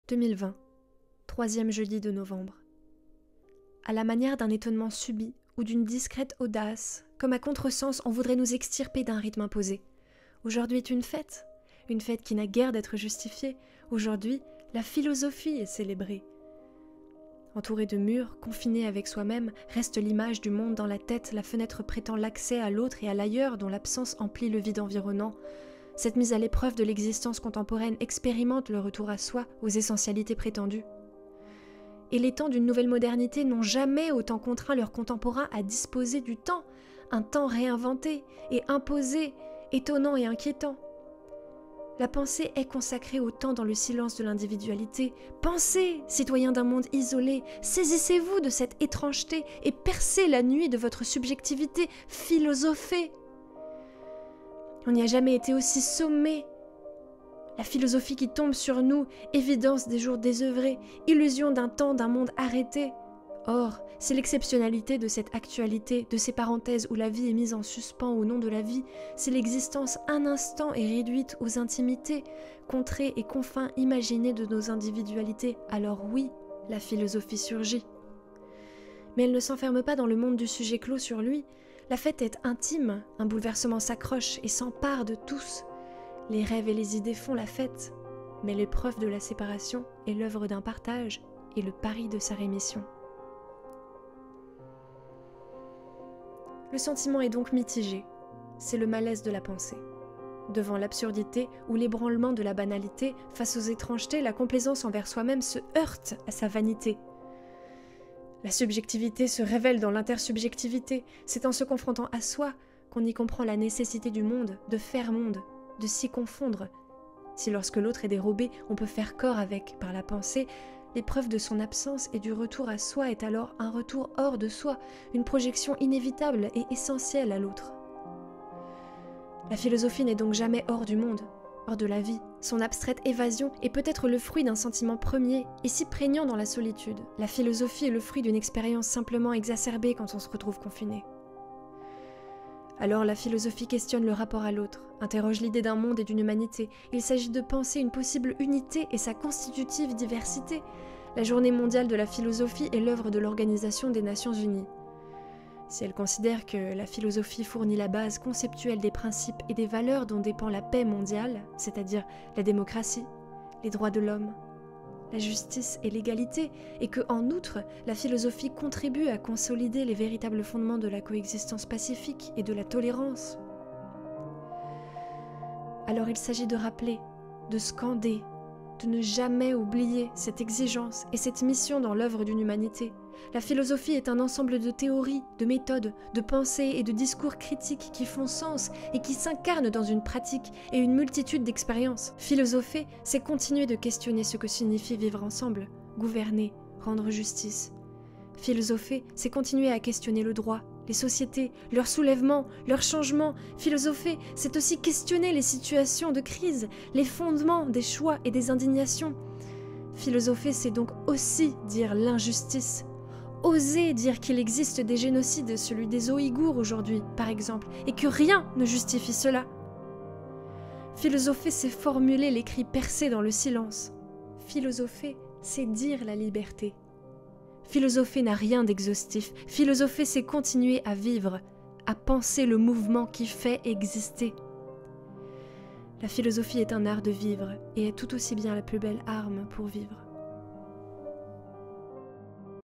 2020, troisième jeudi de novembre. À la manière d'un étonnement subit ou d'une discrète audace, comme à contresens, on voudrait nous extirper d'un rythme imposé. Aujourd'hui est une fête qui n'a guère d'être justifiée. Aujourd'hui, la philosophie est célébrée. Entouré de murs, confiné avec soi-même, reste l'image du monde dans la tête, la fenêtre prêtant l'accès à l'autre et à l'ailleurs dont l'absence emplit le vide environnant. Cette mise à l'épreuve de l'existence contemporaine expérimente le retour à soi, aux essentialités prétendues. Et les temps d'une nouvelle modernité n'ont jamais autant contraint leurs contemporains à disposer du temps, un temps réinventé et imposé, étonnant et inquiétant. La pensée est consacrée au temps dans le silence de l'individualité. Pensez, citoyens d'un monde isolé, saisissez-vous de cette étrangeté et percez la nuit de votre subjectivité, philosophez. On n'y a jamais été aussi sommé. La philosophie qui tombe sur nous, évidence des jours désœuvrés, illusion d'un temps, d'un monde arrêté. Or, c'est l'exceptionnalité de cette actualité, de ces parenthèses où la vie est mise en suspens au nom de la vie, c'est l'existence un instant et réduite aux intimités, contrées et confins imaginés de nos individualités. Alors oui, la philosophie surgit. Mais elle ne s'enferme pas dans le monde du sujet clos sur lui. La fête est intime, un bouleversement s'accroche et s'empare de tous. Les rêves et les idées font la fête, mais l'épreuve de la séparation est l'œuvre d'un partage et le pari de sa rémission. Le sentiment est donc mitigé, c'est le malaise de la pensée. Devant l'absurdité ou l'ébranlement de la banalité, face aux étrangetés, la complaisance envers soi-même se heurte à sa vanité. La subjectivité se révèle dans l'intersubjectivité, c'est en se confrontant à soi qu'on y comprend la nécessité du monde, de faire monde, de s'y confondre. Si lorsque l'autre est dérobé, on peut faire corps avec, par la pensée, l'épreuve de son absence et du retour à soi est alors un retour hors de soi, une projection inévitable et essentielle à l'autre. La philosophie n'est donc jamais hors du monde, hors de la vie. Son abstraite évasion est peut-être le fruit d'un sentiment premier et si prégnant dans la solitude. La philosophie est le fruit d'une expérience simplement exacerbée quand on se retrouve confiné. Alors la philosophie questionne le rapport à l'autre, interroge l'idée d'un monde et d'une humanité. Il s'agit de penser une possible unité et sa constitutive diversité. La journée mondiale de la philosophie est l'œuvre de l'Organisation des Nations Unies. Si elle considère que la philosophie fournit la base conceptuelle des principes et des valeurs dont dépend la paix mondiale, c'est-à-dire la démocratie, les droits de l'homme, la justice et l'égalité, et que, en outre, la philosophie contribue à consolider les véritables fondements de la coexistence pacifique et de la tolérance. Alors il s'agit de rappeler, de scander, de ne jamais oublier cette exigence et cette mission dans l'œuvre d'une humanité. La philosophie est un ensemble de théories, de méthodes, de pensées et de discours critiques qui font sens et qui s'incarnent dans une pratique et une multitude d'expériences. Philosopher, c'est continuer de questionner ce que signifie vivre ensemble, gouverner, rendre justice. Philosopher, c'est continuer à questionner le droit, les sociétés, leurs soulèvements, leurs changements. Philosopher, c'est aussi questionner les situations de crise, les fondements des choix et des indignations. Philosopher, c'est donc aussi dire l'injustice. Oser dire qu'il existe des génocides, celui des Ouïghours aujourd'hui, par exemple, et que rien ne justifie cela. Philosopher, c'est formuler les cris percés dans le silence. Philosopher, c'est dire la liberté. Philosopher n'a rien d'exhaustif. Philosopher, c'est continuer à vivre, à penser le mouvement qui fait exister. La philosophie est un art de vivre et est tout aussi bien la plus belle arme pour vivre.